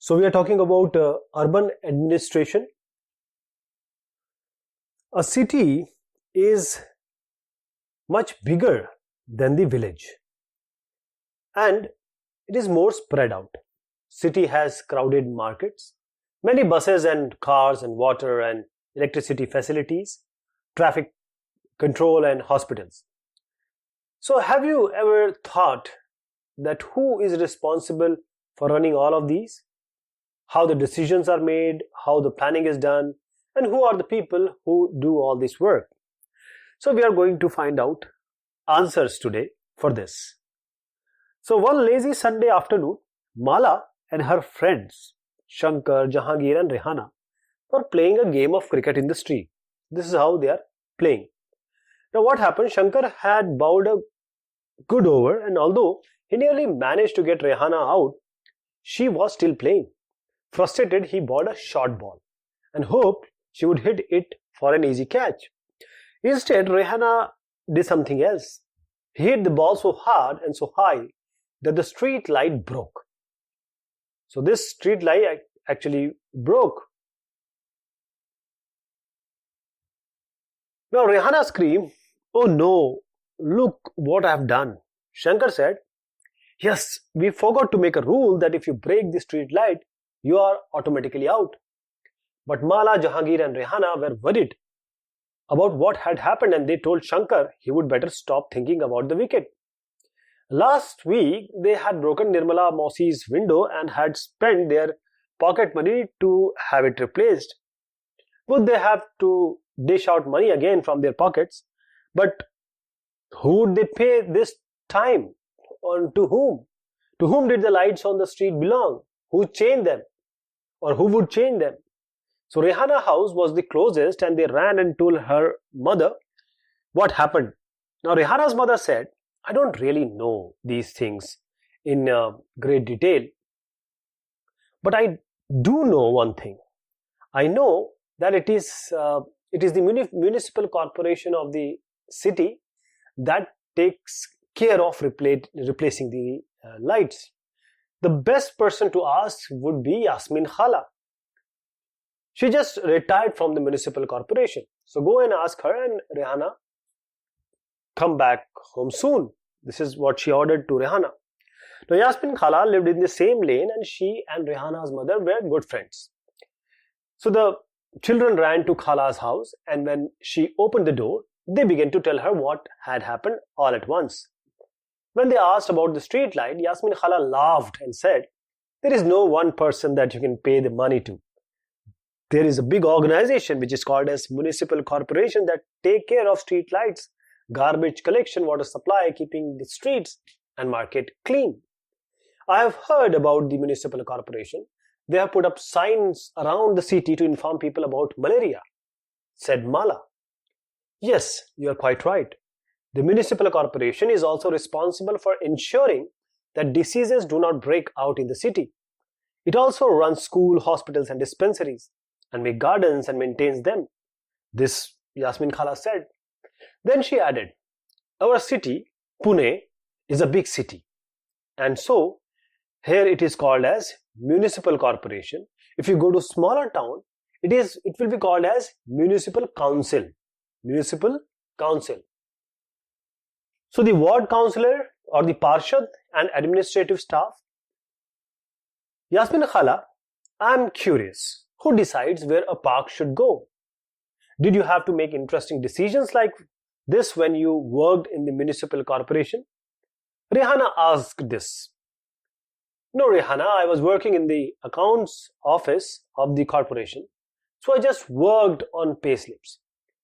So we are talking about urban administration. A city is much bigger than the village and it is more spread out. City has crowded markets, many buses and cars and water and electricity facilities, traffic control and hospitals. So have you ever thought that who is responsible for running all of these? How the decisions are made, how the planning is done, and who are the people who do all this work? So we are going to find out answers today for this. So one lazy Sunday afternoon, Mala and her friends, Shankar, Jahangir and Rehana, were playing a game of cricket in the street. This is how they are playing. Now what happened? Shankar had bowled a good over, and although he nearly managed to get Rehana out, she was still playing. Frustrated, he bowled a short ball and hoped she would hit it for an easy catch. Instead, Rehana did something else. He hit the ball so hard and so high that the street light broke. So this street light actually broke. Now Rehana screamed, "Oh no, look what I have done." Shankar said, "Yes, we forgot to make a rule that if you break the street light, you are automatically out." But Mala, Jahangir and Rehana were worried about what had happened and they told Shankar he would better stop thinking about the wicket. Last week, they had broken Nirmala Mausi's window and had spent their pocket money to have it replaced. Would they have to dish out money again from their pockets? But who would they pay this time? On to whom? To whom did the lights on the street belong? Who changed them? Or who would change them? So Rehana's house was the closest and they ran and told her mother what happened. Now Rehana's mother said, "I don't really know these things in great detail. But I do know one thing. I know that it is the municipal corporation of the city that takes care of replacing the lights. The best person to ask would be Yasmin Khala. She just retired from the municipal corporation. So go and ask her, and Rehana, come back home soon." This is what she ordered to Rehana. Now Yasmin Khala lived in the same lane and she and Rehana's mother were good friends. So the children ran to Khala's house, and when she opened the door, they began to tell her what had happened all at once. When they asked about the street light, Yasmin Khala laughed and said, "There is no one person that you can pay the money to. There is a big organization which is called as municipal corporation that take care of street lights, garbage collection, water supply, keeping the streets and market clean. I have heard about the municipal corporation. They have put up signs around the city to inform people about malaria," said Mala. "Yes, you are quite right. The municipal corporation is also responsible for ensuring that diseases do not break out in the city. It also runs school, hospitals and dispensaries and makes gardens and maintains them." This Yasmin Khala said. Then she added, "Our city, Pune, is a big city. And so, here it is called as municipal corporation. If you go to smaller town, it will be called as municipal council." Municipal council. So the ward councillor or the parshad and administrative staff. Yasmin Khala, I am curious, who decides where a park should go? Did you have to make interesting decisions like this when you worked in the municipal corporation? Rehana asked this. No, Rehana, I was working in the accounts office of the corporation, so I just worked on payslips.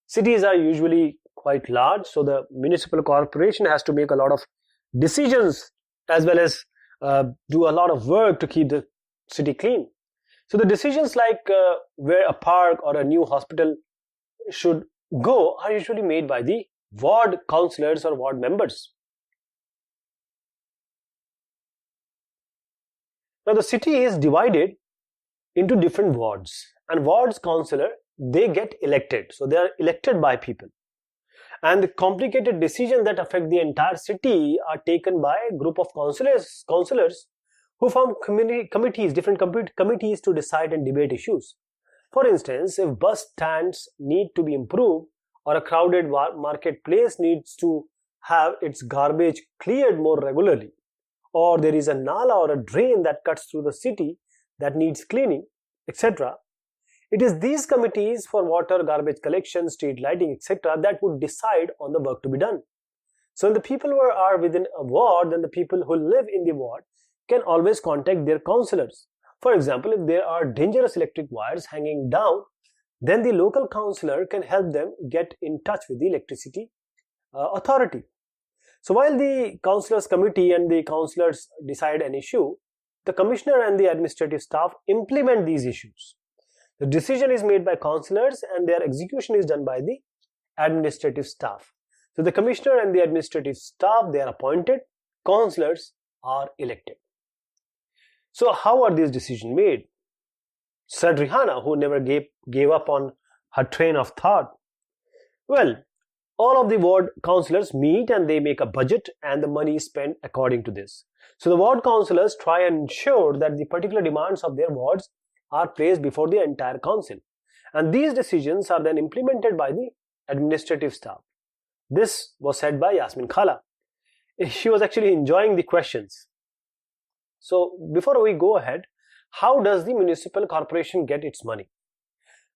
Cities are usually quite large, so the municipal corporation has to make a lot of decisions as well as do a lot of work to keep the city clean. So the decisions like where a park or a new hospital should go are usually made by the ward councillors or ward members. Now the city is divided into different wards, and wards councillor, they get elected. So they are elected by people. And the complicated decisions that affect the entire city are taken by a group of councillors who form committees, different committees to decide and debate issues. For instance, if bus stands need to be improved or a crowded marketplace needs to have its garbage cleared more regularly, or there is a nala or a drain that cuts through the city that needs cleaning, etc. It is these committees for water, garbage collection, street lighting, etc. that would decide on the work to be done. So, if the people who are within a ward, then the people who live in the ward can always contact their councillors. For example, if there are dangerous electric wires hanging down, then the local councillor can help them get in touch with the electricity authority. So while the councillors committee and the councillors decide an issue, the commissioner and the administrative staff implement these issues. The decision is made by councillors and their execution is done by the administrative staff. So the commissioner and the administrative staff, they are appointed, councillors are elected. So how are these decisions made? Said Rihanna, who never gave up on her train of thought. Well, all of the ward councillors meet and they make a budget and the money is spent according to this. So the ward councillors try and ensure that the particular demands of their wards are placed before the entire council. And these decisions are then implemented by the administrative staff. This was said by Yasmin Khala. She was actually enjoying the questions. So before we go ahead, how does the municipal corporation get its money?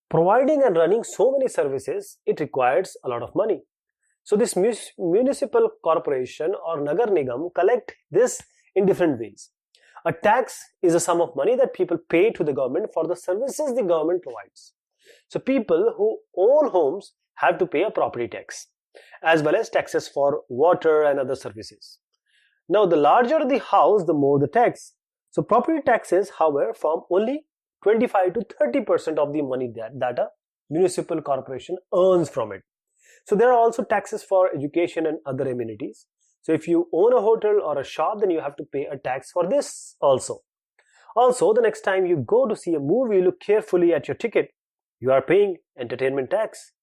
Providing and running so many services, it requires a lot of money. So this municipal corporation or Nagar Nigam collect this in different ways. A tax is a sum of money that people pay to the government for the services the government provides. So people who own homes have to pay a property tax, as well as taxes for water and other services. Now, the larger the house, the more the tax. So property taxes, however, form only 25 to 30% of the money that a municipal corporation earns from it. So there are also taxes for education and other amenities. So if you own a hotel or a shop, then you have to pay a tax for this also. Also, the next time you go to see a movie, look carefully at your ticket. You are paying entertainment tax.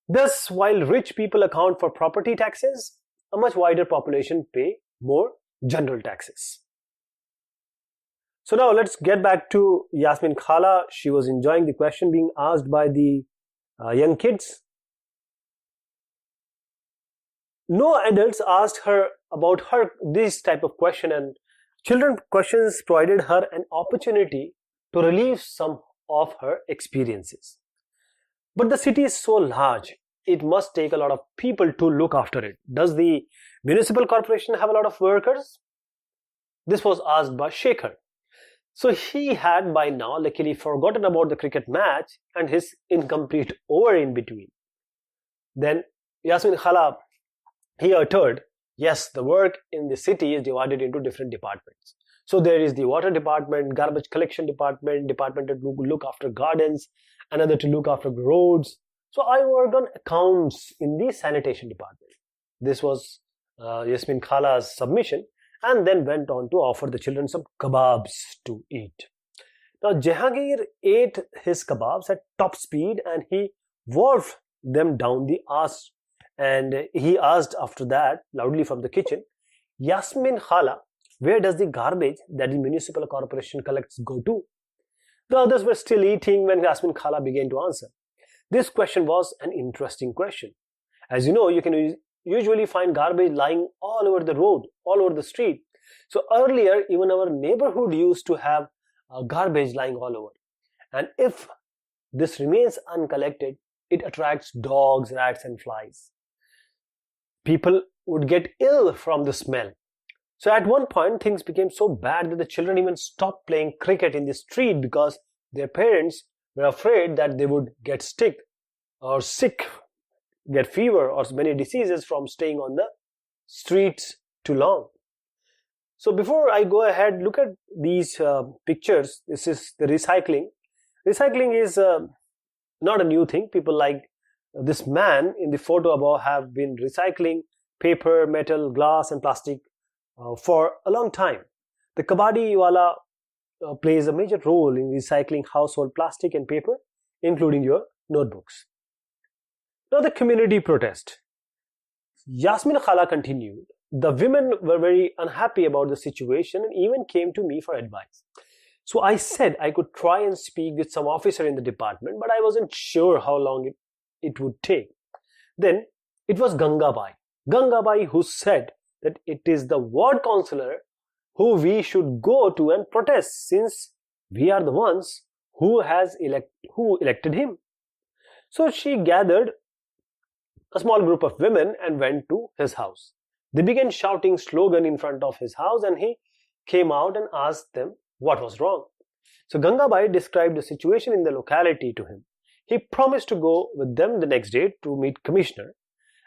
Thus, while rich people account for property taxes, a much wider population pay more general taxes. So now let's get back to Yasmin Khala. She was enjoying the question being asked by the young kids. No adults asked her about this type of question, and children questions provided her an opportunity to relieve some of her experiences. But the city is so large, it must take a lot of people to look after it. Does the municipal corporation have a lot of workers? This was asked by Shekhar. So he had by now luckily forgotten about the cricket match and his incomplete over in between. Then Yasmin Khala, he uttered, yes, the work in the city is divided into different departments. So there is the water department, garbage collection department, department to look after gardens, another to look after roads. So I worked on accounts in the sanitation department. This was Yasmin Khala's submission, and then went on to offer the children some kebabs to eat. Now Jahangir ate his kebabs at top speed and he wolfed them down the arse. And he asked after that loudly from the kitchen, Yasmin Khala, where does the garbage that the municipal corporation collects go to? The others were still eating when Yasmin Khala began to answer. This question was an interesting question. As you know, you can usually find garbage lying all over the road, all over the street. So earlier, even our neighborhood used to have garbage lying all over. And if this remains uncollected, it attracts dogs, rats and flies. People would get ill from the smell. So at one point, things became so bad that the children even stopped playing cricket in the street because their parents were afraid that they would get sick, get fever or many diseases from staying on the streets too long. So before I go ahead, look at these pictures. This is the recycling. Recycling is not a new thing. People like this man in the photo above have been recycling paper, metal, glass and plastic for a long time. The kabadi wala plays a major role in recycling household plastic and paper, including your notebooks. Now the community protest. Yasmin Khala continued, the women were very unhappy about the situation and even came to me for advice. So I said I could try and speak with some officer in the department, but I wasn't sure how long it would take. Then it was Gangabai who said that it is the ward councillor who we should go to and protest, since we are the ones who elected him. So she gathered a small group of women and went to his house. They began shouting slogan in front of his house, and he came out and asked them what was wrong. So Gangabai described the situation in the locality to him. He promised to go with them the next day to meet commissioner,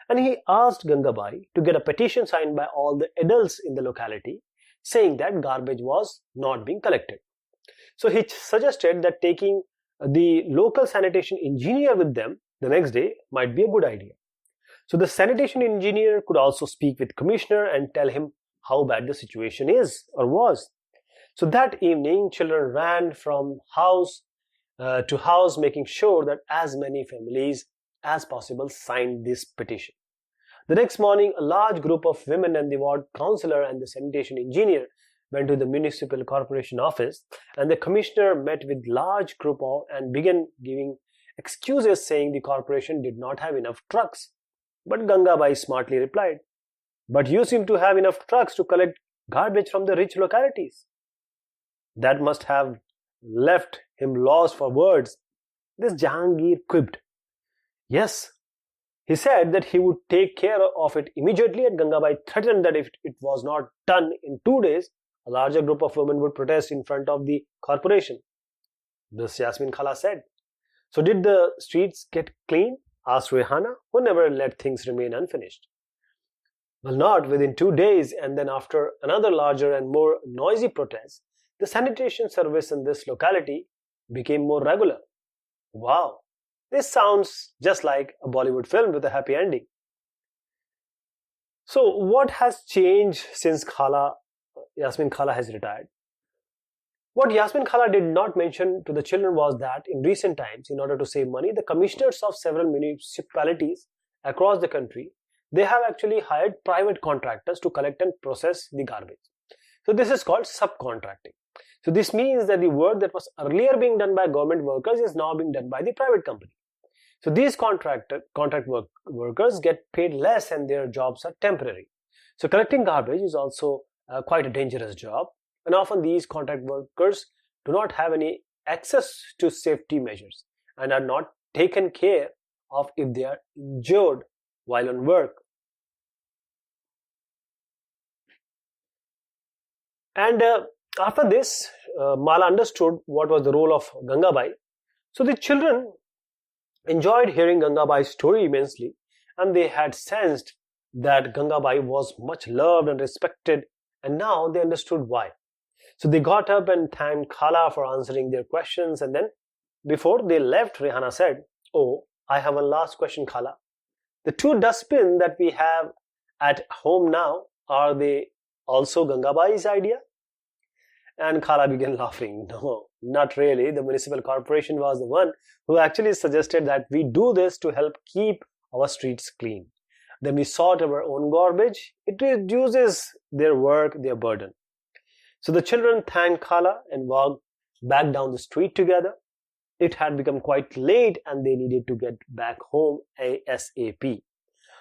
and he asked Gangabai to get a petition signed by all the adults in the locality saying that garbage was not being collected. So he suggested that taking the local sanitation engineer with them the next day might be a good idea. So the sanitation engineer could also speak with commissioner and tell him how bad the situation is or was. So that evening, children ran from house to house, making sure that as many families as possible signed this petition. The next morning, a large group of women and the ward councillor and the sanitation engineer went to the municipal corporation office, and the commissioner met with large group and began giving excuses saying the corporation did not have enough trucks. But Gangabai smartly replied, "But you seem to have enough trucks to collect garbage from the rich localities." That must have left him lost for words. This Jahangir quipped. Yes, he said that he would take care of it immediately, and Gangabai threatened that if it was not done in 2 days, a larger group of women would protest in front of the corporation. This Yasmin Khala said. So did the streets get clean? Asked Rehana, who never let things remain unfinished. Well, not within 2 days, and then after another larger and more noisy protest, the sanitation service in this locality became more regular. Wow, this sounds just like a Bollywood film with a happy ending. So what has changed since Yasmin Khala has retired? What Yasmin Khala did not mention to the children was that in recent times, in order to save money, the commissioners of several municipalities across the country, they have actually hired private contractors to collect and process the garbage. So this is called subcontracting. So this means that the work that was earlier being done by government workers is now being done by the private company. So these contract workers get paid less and their jobs are temporary. So collecting garbage is also quite a dangerous job, and often these contract workers do not have any access to safety measures and are not taken care of if they are injured while on work. And after this, Mala understood what was the role of Gangabai. So the children enjoyed hearing Gangabai's story immensely, and they had sensed that Gangabai was much loved and respected, and now they understood why. So they got up and thanked Khala for answering their questions, and then before they left, Rehana said, "Oh, I have one last question, Khala. The 2 dustbins that we have at home now, are they also Gangabai's idea?" And Khala began laughing. No, not really. The municipal corporation was the one who actually suggested that we do this to help keep our streets clean. Then we sort our own garbage. It reduces their work, their burden. So the children thanked Khala and walked back down the street together. It had become quite late and they needed to get back home ASAP.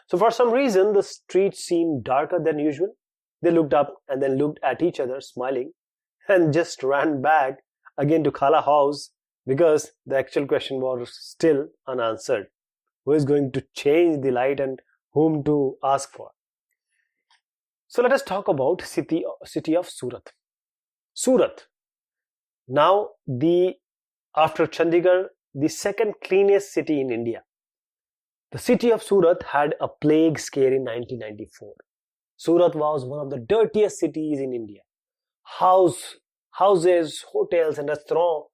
So for some reason, the street seemed darker than usual. They looked up and then looked at each other, smiling, and just ran back again to Khala house because the actual question was still unanswered. Who is going to change the light and whom to ask for? So let us talk about city of Surat. Surat, now after Chandigarh, the second cleanest city in India. The city of Surat had a plague scare in 1994. Surat was one of the dirtiest cities in India. Houses, hotels and restaurants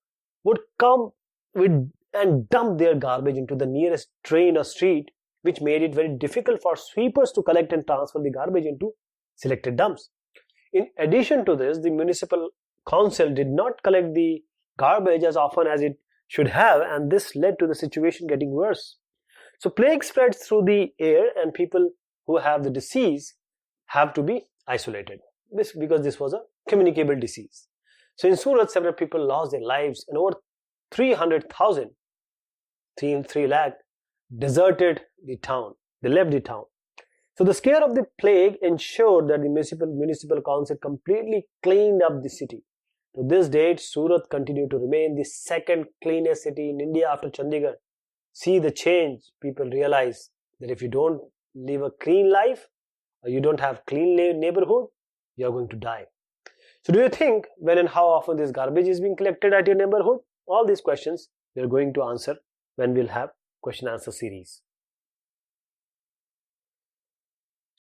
would come and dump their garbage into the nearest drain or street, which made it very difficult for sweepers to collect and transfer the garbage into selected dumps. In addition to this, the municipal council did not collect the garbage as often as it should have, and this led to the situation getting worse. So plague spreads through the air, and people who have the disease have to be isolated. This because this was a communicable disease. So in Surat, several people lost their lives and over 300,000, 3 lakh, deserted the town. They left the town. So the scare of the plague ensured that the municipal council completely cleaned up the city. To this date, Surat continued to remain the second cleanest city in India after Chandigarh. See the change. People realize that if you don't live a clean life, or you don't have clean neighborhood, you are going to die. So do you think when and how often this garbage is being collected at your neighborhood? All these questions we are going to answer when we'll have question answer series.